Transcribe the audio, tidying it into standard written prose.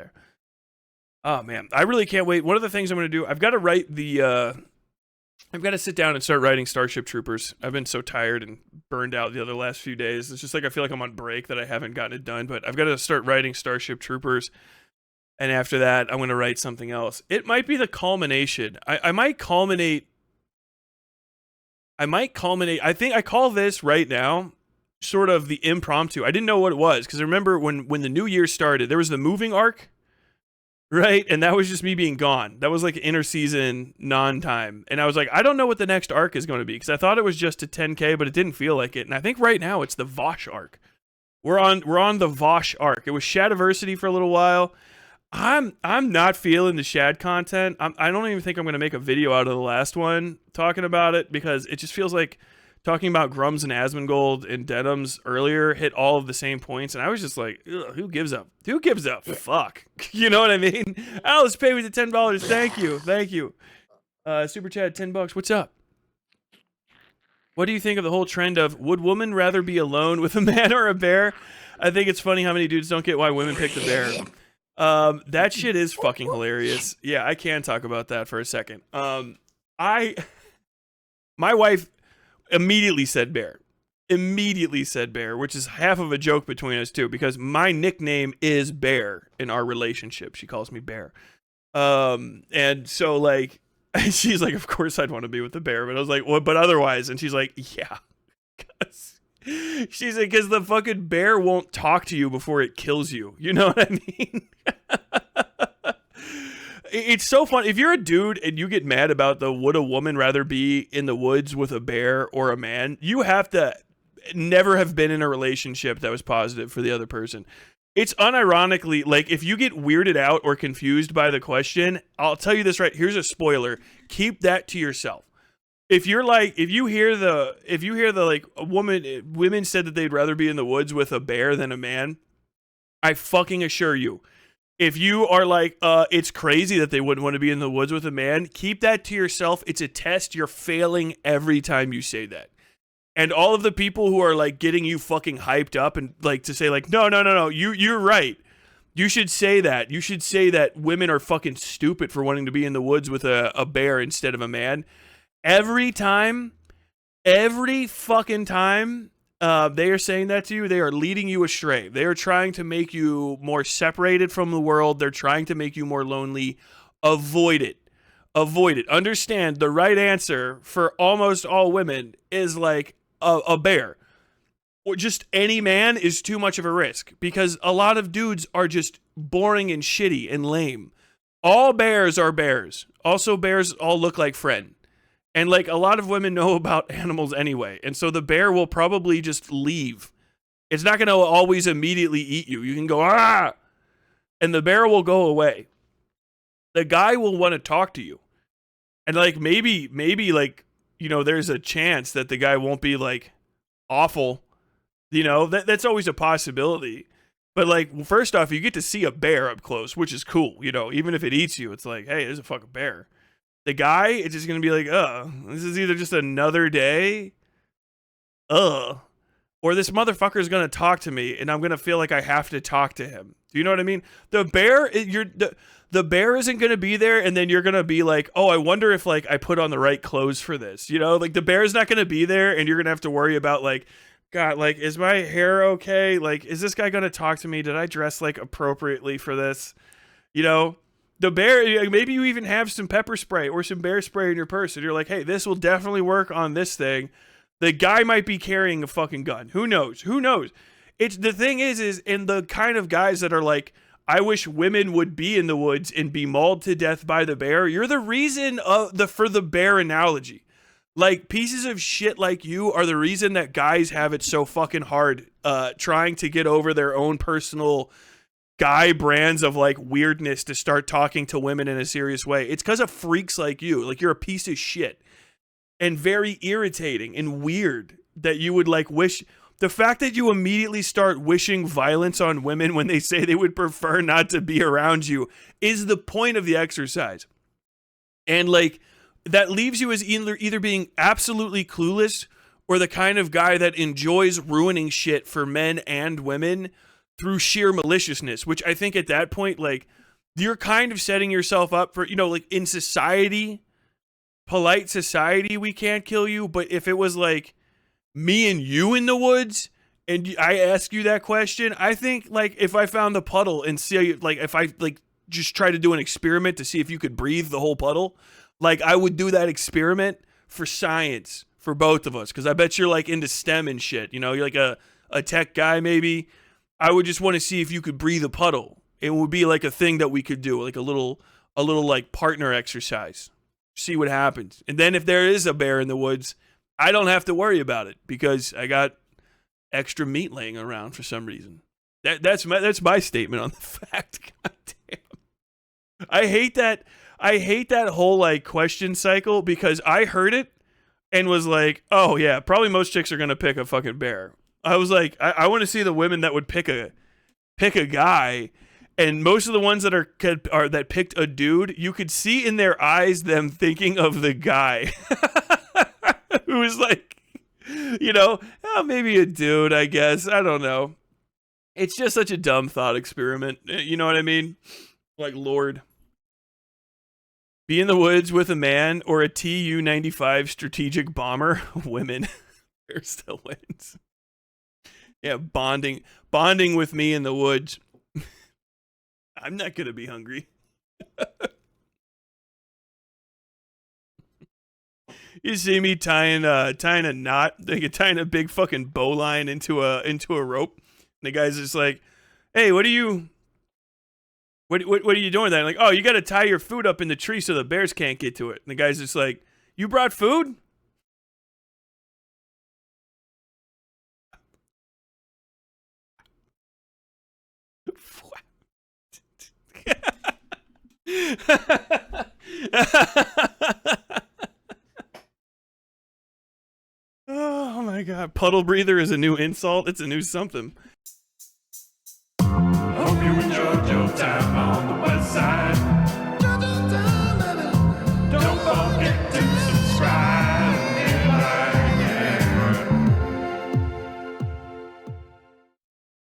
there. Oh man, I really can't wait. One of the things I'm going to do, I've got to write I've got to sit down and start writing Starship Troopers. I've been so tired and burned out the other last few days. It's just like I feel like I'm on break that I haven't gotten it done, but I've got to start writing Starship Troopers. And after that, I'm going to write something else. It might be the culmination. I might culminate. I think I call this right now sort of the impromptu. I didn't know what it was because I remember when the new year started, there was the moving arc. Right, and that was just me being gone. That was like interseason non-time. And I was like, I don't know what the next arc is going to be because I thought it was just a 10K, but it didn't feel like it. And I think right now it's the Vosh arc. We're on the Vosh arc. It was Shadiversity for a little while. I'm not feeling the Shad content. I don't even think I'm going to make a video out of the last one talking about it because it just feels like talking about Grums and Asmongold and Denims earlier hit all of the same points, and I was just like, who gives a fuck? You know what I mean? Alice, pay me the $10. Thank you. Super chat, $10. What's up? What do you think of the whole trend of would women rather be alone with a man or a bear? I think it's funny how many dudes don't get why women pick the bear. That shit is fucking hilarious. Yeah, I can talk about that for a second. My wife immediately said bear, which is half of a joke between us two because my nickname is Bear in our relationship. She calls me Bear. And so like, she's like, of course I'd want to be with the bear, but I was like, what, but otherwise? And she's like, yeah, she's like, because the fucking bear won't talk to you before it kills you. You know what I mean? It's so fun. If you're a dude and you get mad about the would a woman rather be in the woods with a bear or a man, you have to never have been in a relationship that was positive for the other person. It's unironically, like, if you get weirded out or confused by the question, I'll tell you this right. Here's a spoiler. Keep that to yourself. If you're like, if you hear the like women said that they'd rather be in the woods with a bear than a man, I fucking assure you, if you are like, it's crazy that they wouldn't want to be in the woods with a man, keep that to yourself. It's a test. You're failing every time you say that. And all of the people who are like getting you fucking hyped up and like to say like, no, you're right. You should say that. You should say that women are fucking stupid for wanting to be in the woods with a bear instead of a man. Every fucking time they are saying that to you, they are leading you astray. They are trying to make you more separated from the world. They're trying to make you more lonely. Avoid it. Understand the right answer for almost all women is like a bear. Or just any man is too much of a risk because a lot of dudes are just boring and shitty and lame. All bears are bears. Also, bears all look like Fred. And like a lot of women know about animals anyway. And so the bear will probably just leave. It's not going to always immediately eat you. You can go, ah, and the bear will go away. The guy will want to talk to you. And like, maybe like, you know, there's a chance that the guy won't be like awful. You know, that's always a possibility. But like, first off, you get to see a bear up close, which is cool. You know, even if it eats you, it's like, hey, there's a fucking bear. The guy is just going to be like, this is either just another day, or this motherfucker is going to talk to me and I'm going to feel like I have to talk to him. Do you know what I mean? The bear, the bear isn't going to be there and then you're going to be like, oh, I wonder if like I put on the right clothes for this. You know, like the bear is not going to be there and you're going to have to worry about like, God, like, is my hair okay? Like, is this guy going to talk to me? Did I dress like appropriately for this? You know? The bear, maybe you even have some pepper spray or some bear spray in your purse and you're like, hey, this will definitely work on this thing. The guy might be carrying a fucking gun. Who knows? It's the thing is in the kind of guys that are like, I wish women would be in the woods and be mauled to death by the bear. You're the reason for the bear analogy. Like pieces of shit like you are the reason that guys have it so fucking hard trying to get over their own personal guy brands of like weirdness to start talking to women in a serious way. It's because of freaks like you. Like you're a piece of shit and very irritating and weird that you would like wish. The fact that you immediately start wishing violence on women when they say they would prefer not to be around you is the point of the exercise. And like that leaves you as either being absolutely clueless or the kind of guy that enjoys ruining shit for men and women through sheer maliciousness, which I think at that point, like, you're kind of setting yourself up for, like in society, polite society, we can't kill you. But if it was like me and you in the woods and I ask you that question, I think like if I found the puddle and see, like, if I like just try to do an experiment to see if you could breathe the whole puddle, like I would do that experiment for science for both of us. Cause I bet you're like into STEM and shit. You're like a tech guy, maybe. I would just want to see if you could breathe a puddle. It would be like a thing that we could do, like a little like partner exercise. See what happens. And then if there is a bear in the woods, I don't have to worry about it because I got extra meat laying around for some reason. That's my statement on the fact. God damn. I hate that whole like question cycle because I heard it and was like, oh yeah, probably most chicks are gonna pick a fucking bear. I was like, I want to see the women that would pick a guy, and most of the ones that are that picked a dude, you could see in their eyes them thinking of the guy who was like, oh, maybe a dude, I guess. I don't know. It's just such a dumb thought experiment. You know what I mean? Like, Lord. Be in the woods with a man or a Tu-95 strategic bomber. Women. Bear still wins. Yeah, bonding with me in the woods. I'm not gonna be hungry. You see me tying a knot, like tying a big fucking bowline into a rope. And the guy's just like, "Hey, what are you doing with that?" I'm like, "Oh, you got to tie your food up in the tree so the bears can't get to it." And the guy's just like, "You brought food?" Oh my god, puddle breather is a new insult. It's a new something. Hope you enjoyed your time.